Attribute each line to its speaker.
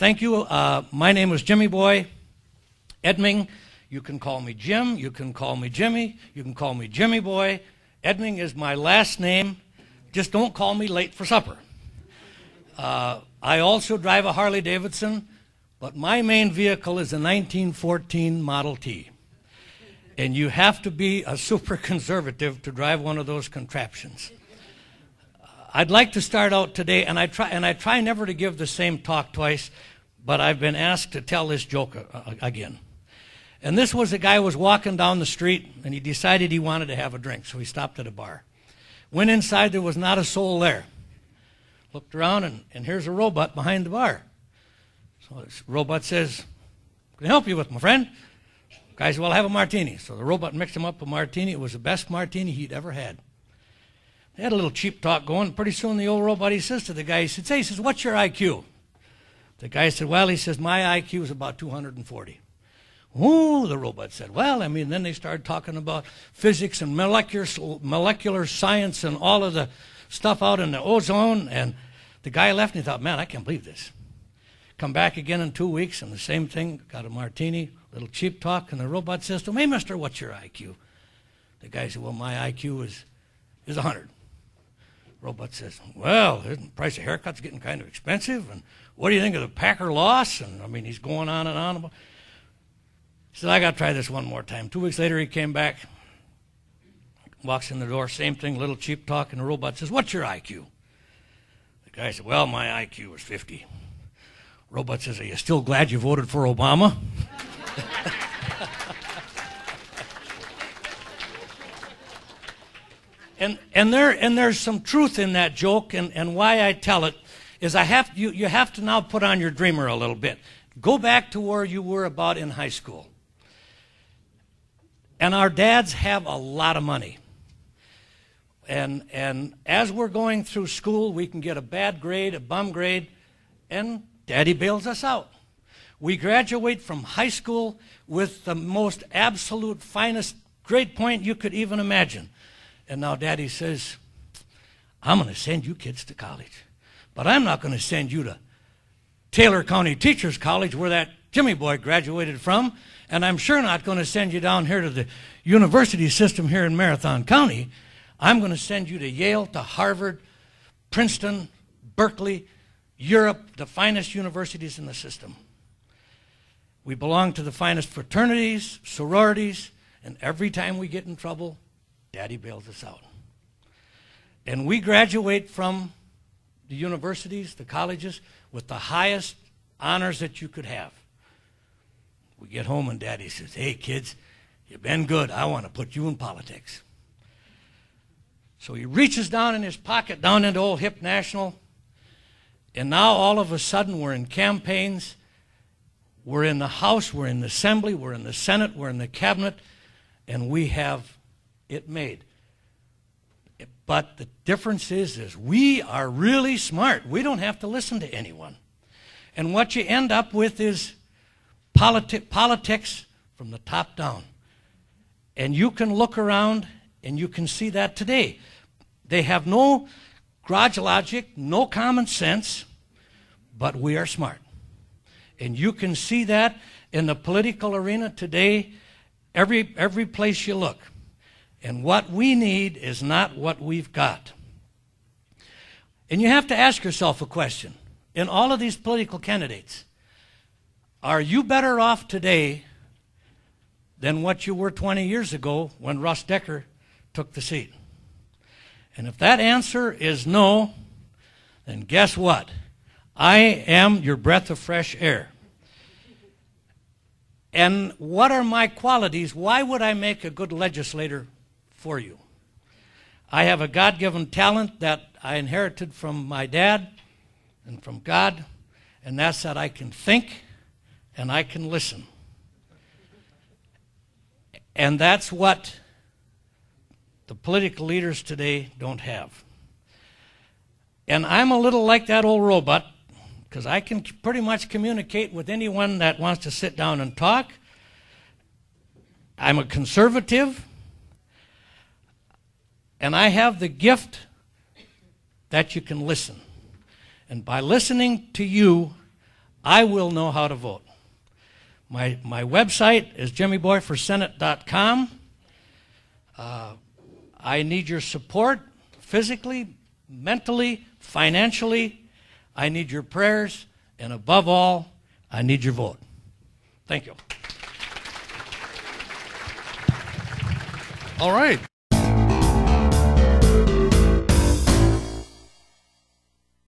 Speaker 1: Thank you. My name is Jimmy Boy Edming. You can call me Jim. You can call me Jimmy. You can call me Jimmy Boy. Edming is my last name. Just don't call me late for supper. I also drive a Harley Davidson, but my main vehicle is a 1914 Model T. And you have to be a super conservative to drive one of those contraptions. I'd like to start out today, and I try never to give the same talk twice, but I've been asked to tell this joke again. And this was a guy who was walking down the street, and he decided he wanted to have a drink, so he stopped at a bar. Went inside, there was not a soul there. Looked around, and here's a robot behind the bar. So this robot says, "Can I help you with, my friend?" The guy said, "Well, I'll have a martini." So the robot mixed him up a martini. It was the best martini he'd ever had. They had a little cheap talk going. Pretty soon the old robot, he says to the guy, he says, "What's your IQ?" The guy said, "Well," he says, "my IQ is about 240. "Oh," the robot said. "Well, I mean," then they started talking about physics and molecular science and all of the stuff out in the ozone. And the guy left, and he thought, "Man, I can't believe this." Come back again in 2 weeks, and the same thing, got a martini, little cheap talk, and the robot says to him, "Hey, mister, what's your IQ?" The guy said, "Well, my IQ is 100. Robot says, "Well, the price of haircuts getting kind of expensive, and what do you think of the Packer loss?" And I mean, he's going on and on about. He said, "I got to try this one more time." 2 weeks later, he came back, walks in the door, same thing, little cheap talk, and the robot says, "What's your IQ?" The guy said, "Well, my IQ is 50. Robot says, "Are you still glad you voted for Obama?" And there's some truth in that joke, and why I tell it is you have to now put on your dreamer a little bit. Go back to where you were about in high school. And our dads have a lot of money. And as we're going through school, we can get a bad grade, a bum grade, and Daddy bails us out. We graduate from high school with the most absolute finest grade point you could even imagine. And now Daddy says, "I'm going to send you kids to college. But I'm not going to send you to Taylor County Teachers College, where that Jimmy Boy graduated from. And I'm sure not going to send you down here to the university system here in Marathon County. I'm going to send you to Yale, to Harvard, Princeton, Berkeley, Europe, the finest universities in the system. We belong to the finest fraternities, sororities, and every time we get in trouble, Daddy bails us out. And we graduate from the universities, the colleges, with the highest honors that you could have. We get home and Daddy says, "Hey, kids, you've been good. I want to put you in politics." So he reaches down in his pocket, down into old Hip National, and now all of a sudden we're in campaigns. We're in the House, we're in the Assembly, we're in the Senate, we're in the Cabinet, and we have it made. But the difference is we are really smart. We don't have to listen to anyone. And what you end up with is politics from the top down. And you can look around and you can see that today. They have no garage logic, no common sense, but we are smart. And you can see that in the political arena today, every place you look. And what we need is not what we've got. And you have to ask yourself a question. In all of these political candidates, are you better off today than what you were 20 years ago when Russ Decker took the seat? And if that answer is no, then guess what? I am your breath of fresh air. And what are my qualities? Why would I make a good legislator for you? I have a God-given talent that I inherited from my dad and from God, and that's that I can think and I can listen. And that's what the political leaders today don't have. And I'm a little like that old robot, because I can pretty much communicate with anyone that wants to sit down and talk. I'm a conservative. And I have the gift that you can listen. And by listening to you, I will know how to vote. My website is jimmyboyforsenate.com. I need your support physically, mentally, financially. I need your prayers, and above all, I need your vote. Thank you.
Speaker 2: All right.